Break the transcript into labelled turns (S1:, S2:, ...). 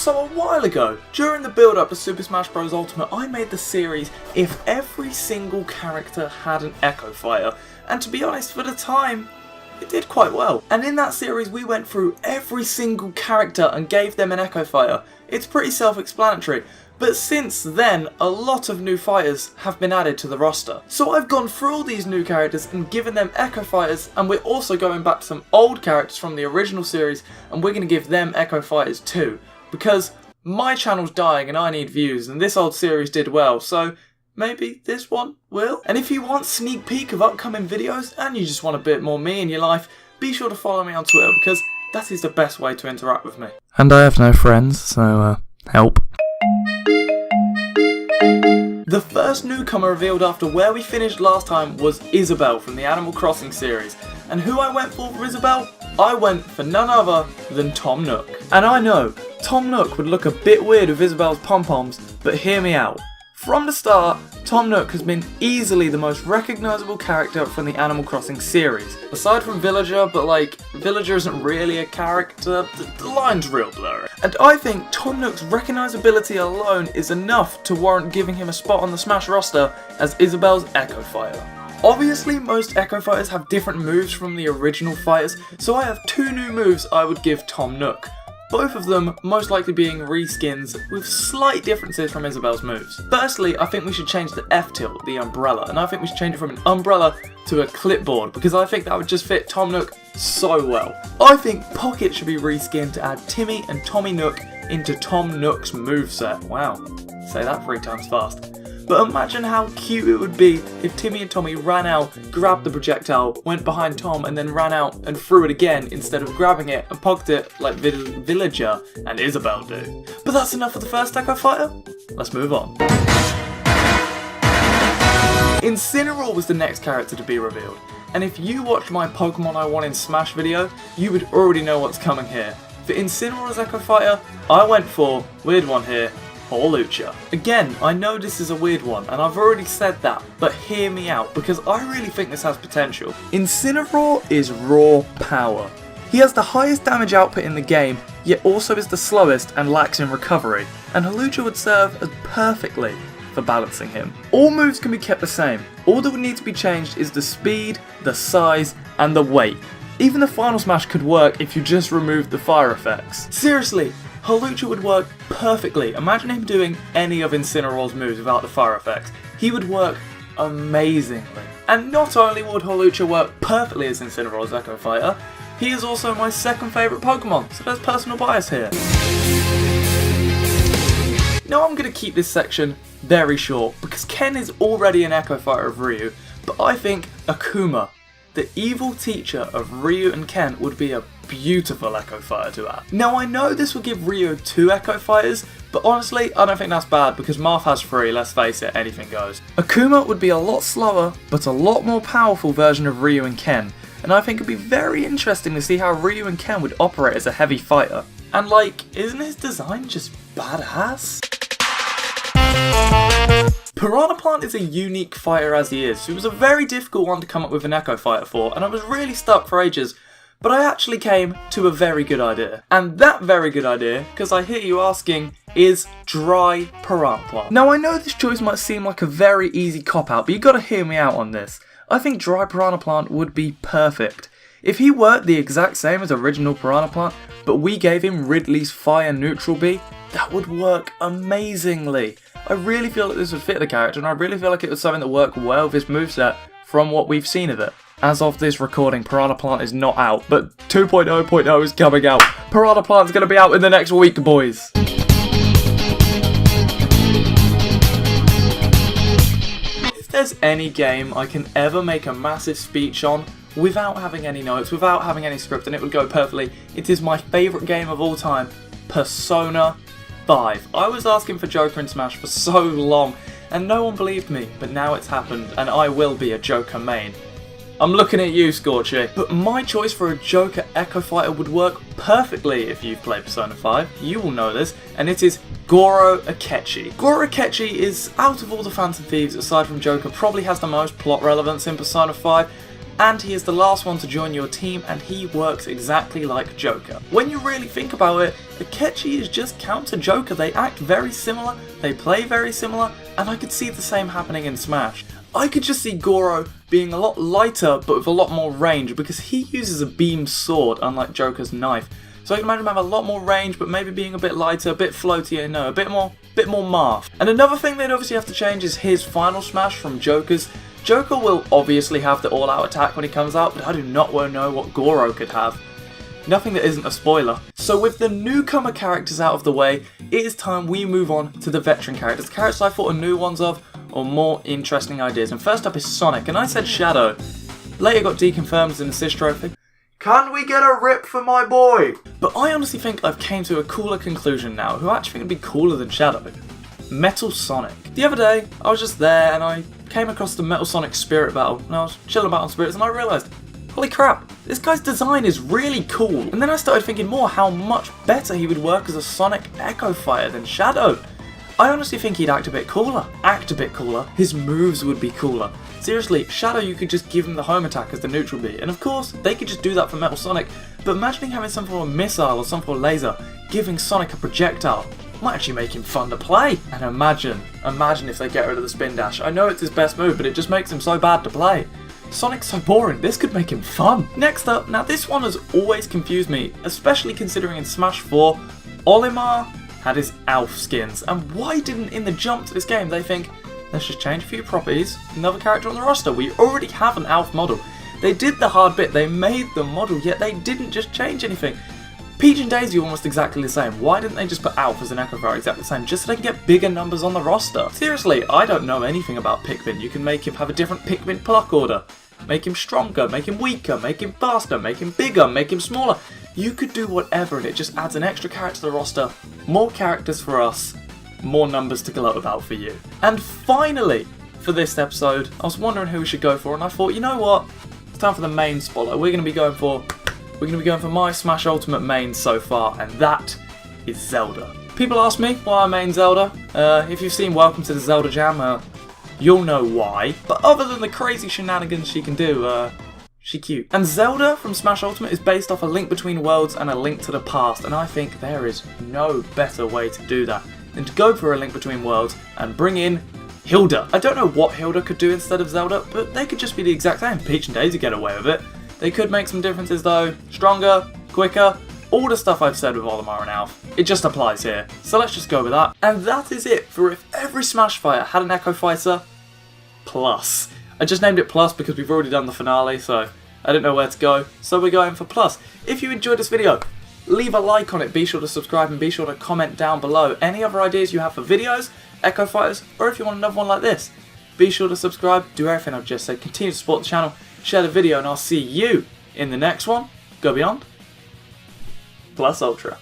S1: So a while ago, during the build up to Super Smash Bros. Ultimate, I made the series if every single character had an Echo Fire, and to be honest, for the time, it did quite well. And in that series we went through every single character and gave them an Echo Fire. It's pretty self-explanatory. But since then, a lot of new fighters have been added to the roster. So I've gone through all these new characters and given them Echo Fighters, and we're also going back to some old characters from the original series, and we're going to give them Echo Fighters too. Because my channel's dying and I need views, and this old series did well, so maybe this one will. And if you want sneak peek of upcoming videos, and you just want a bit more me in your life, be sure to follow me on Twitter, because that is the best way to interact with me. And I have no friends, so help. The first newcomer revealed after where we finished last time was Isabelle from the Animal Crossing series. And who I went for Isabelle? I went for none other than Tom Nook. And I know, Tom Nook would look a bit weird with Isabelle's pom-poms, but hear me out. From the start, Tom Nook has been easily the most recognisable character from the Animal Crossing series. Aside from Villager, but like, Villager isn't really a character, the line's real blurry. And I think Tom Nook's recognisability alone is enough to warrant giving him a spot on the Smash roster as Isabelle's Echo Fighter. Obviously, most Echo Fighters have different moves from the original fighters, so I have two new moves I would give Tom Nook. Both of them most likely being reskins with slight differences from Isabelle's moves. Firstly, I think we should change the F-tilt, the umbrella, and I think we should change it from an umbrella to a clipboard because I think that would just fit Tom Nook so well. I think Pocket should be reskinned to add Timmy and Tommy Nook into Tom Nook's moveset. Wow, say that 3 times fast. But imagine how cute it would be if Timmy and Tommy ran out, grabbed the projectile, went behind Tom and then ran out and threw it again instead of grabbing it and pogged it like Villager and Isabelle do. But that's enough of the first Echo Fighter. Let's move on. Incineroar was the next character to be revealed. And if you watched my Pokemon I Want in Smash video, you would already know what's coming here. For Incineroar's Echo Fighter, I went for, weird one here, Hawlucha. Again, I know this is a weird one, and I've already said that, but hear me out, because I really think this has potential. Incineroar is raw power. He has the highest damage output in the game, yet also is the slowest and lacks in recovery, and Hawlucha would serve as perfectly for balancing him. All moves can be kept the same. All that would need to be changed is the speed, the size, and the weight. Even the Final Smash could work if you just removed the fire effects. Seriously, Hawlucha would work perfectly. Imagine him doing any of Incineroar's moves without the fire effects. He would work amazingly. And not only would Hawlucha work perfectly as Incineroar's Echo Fighter, he is also my second favourite Pokemon, so there's personal bias here. Now I'm going to keep this section very short, because Ken is already an Echo Fighter of Ryu, but I think Akuma, the evil teacher of Ryu and Ken, would be a beautiful Echo Fighter to add. Now I know this will give Ryu 2 Echo Fighters, but honestly I don't think that's bad because Marth has 3, let's face it, anything goes. Akuma would be a lot slower but a lot more powerful version of Ryu and Ken, and I think it'd be very interesting to see how Ryu and Ken would operate as a heavy fighter. And like, isn't his design just badass? Piranha Plant is a unique fighter as he is. He was a very difficult one to come up with an Echo Fighter for, and I was really stuck for ages. But I actually came to a very good idea. And that very good idea, because I hear you asking, is Dry Piranha Plant. Now I know this choice might seem like a very easy cop-out, but you gotta hear me out on this. I think Dry Piranha Plant would be perfect. If he worked the exact same as original Piranha Plant, but we gave him Ridley's Fire Neutral B, that would work amazingly. I really feel like this would fit the character, and I really feel like it was something that worked well with his moveset from what we've seen of it. As of this recording, Piranha Plant is not out, but 2.0.0 is coming out. Piranha Plant's going to be out in the next week, boys. If there's any game I can ever make a massive speech on, without having any notes, without having any script, and it would go perfectly, it is my favourite game of all time, Persona 5. I was asking for Joker in Smash for so long, and no one believed me, but now it's happened, and I will be a Joker main. I'm looking at you, Scorchy. But my choice for a Joker Echo Fighter would work perfectly if you've played Persona 5. You will know this, and it is Goro Akechi. Goro Akechi is, out of all the Phantom Thieves aside from Joker, probably has the most plot relevance in Persona 5. and he is the last one to join your team, and he works exactly like Joker. When you really think about it, Akechi is just counter Joker. They act very similar, they play very similar, and I could see the same happening in Smash. I could just see Goro being a lot lighter but with a lot more range, because he uses a beam sword unlike Joker's knife. So I can imagine him having a lot more range but maybe being a bit lighter, a bit floatier, a bit more Marth. And another thing they'd obviously have to change is his final smash from Joker's. Joker will obviously have the all-out attack when he comes out, but I do not want to know what Goro could have. Nothing that isn't a spoiler. So with the newcomer characters out of the way, it is time we move on to the veteran characters. Characters I thought are new ones of, or more interesting ideas. And first up is Sonic, and I said Shadow. Later got deconfirmed as an assist trophy. Can we get a rip for my boy? But I honestly think I've came to a cooler conclusion now, who I actually think would be cooler than Shadow. Metal Sonic. The other day, I was just there and I came across the Metal Sonic Spirit Battle, and I was chilling about on Spirits and I realised, holy crap, this guy's design is really cool. And then I started thinking more how much better he would work as a Sonic Echo Fighter than Shadow. I honestly think he'd act a bit cooler. His moves would be cooler. Seriously, Shadow, you could just give him the home attack as the neutral B, and of course, they could just do that for Metal Sonic, but imagining having some form of missile or some form of laser, giving Sonic a projectile, might actually make him fun to play. And imagine if they get rid of the spin dash. I know it's his best move, but it just makes him so bad to play. Sonic's so boring, this could make him fun. Next up, now this one has always confused me, especially considering in Smash 4, Olimar had his Alf skins, and why didn't in the jump to this game they think, let's just change a few properties, another character on the roster, we already have an Alf model. They did the hard bit, they made the model, yet they didn't just change anything. Peach and Daisy are almost exactly the same. Why didn't they just put Alf as an Echo Fighter exactly the same, just so they can get bigger numbers on the roster? Seriously, I don't know anything about Pikmin. You can make him have a different Pikmin pluck order. Make him stronger, make him weaker, make him faster, make him bigger, make him smaller. You could do whatever and it just adds an extra character to the roster. More characters for us, more numbers to gloat about for you. And finally, for this episode, I was wondering who we should go for, and I thought, you know what? It's time for the main spotlight. We're going to be going for my Smash Ultimate main so far, and that is Zelda. People ask me why I main Zelda. If you've seen Welcome to the Zelda Jam, you'll know why. But other than the crazy shenanigans she can do, she's cute. And Zelda from Smash Ultimate is based off A Link Between Worlds and A Link to the Past, and I think there is no better way to do that than to go for A Link Between Worlds and bring in Hilda. I don't know what Hilda could do instead of Zelda, but they could just be the exact same. Peach and Daisy get away with it. They could make some differences though. Stronger, quicker, all the stuff I've said with Olimar and Alf. It just applies here. So let's just go with that. And that is it for if every Smash fighter had an Echo Fighter Plus. I just named it Plus because we've already done the finale, so I didn't know where to go. So we're going for Plus. If you enjoyed this video, leave a like on it, be sure to subscribe and be sure to comment down below any other ideas you have for videos, Echo Fighters, or if you want another one like this. Be sure to subscribe, do everything I've just said, continue to support the channel, share the video, and I'll see you in the next one. Go Beyond, Plus Ultra.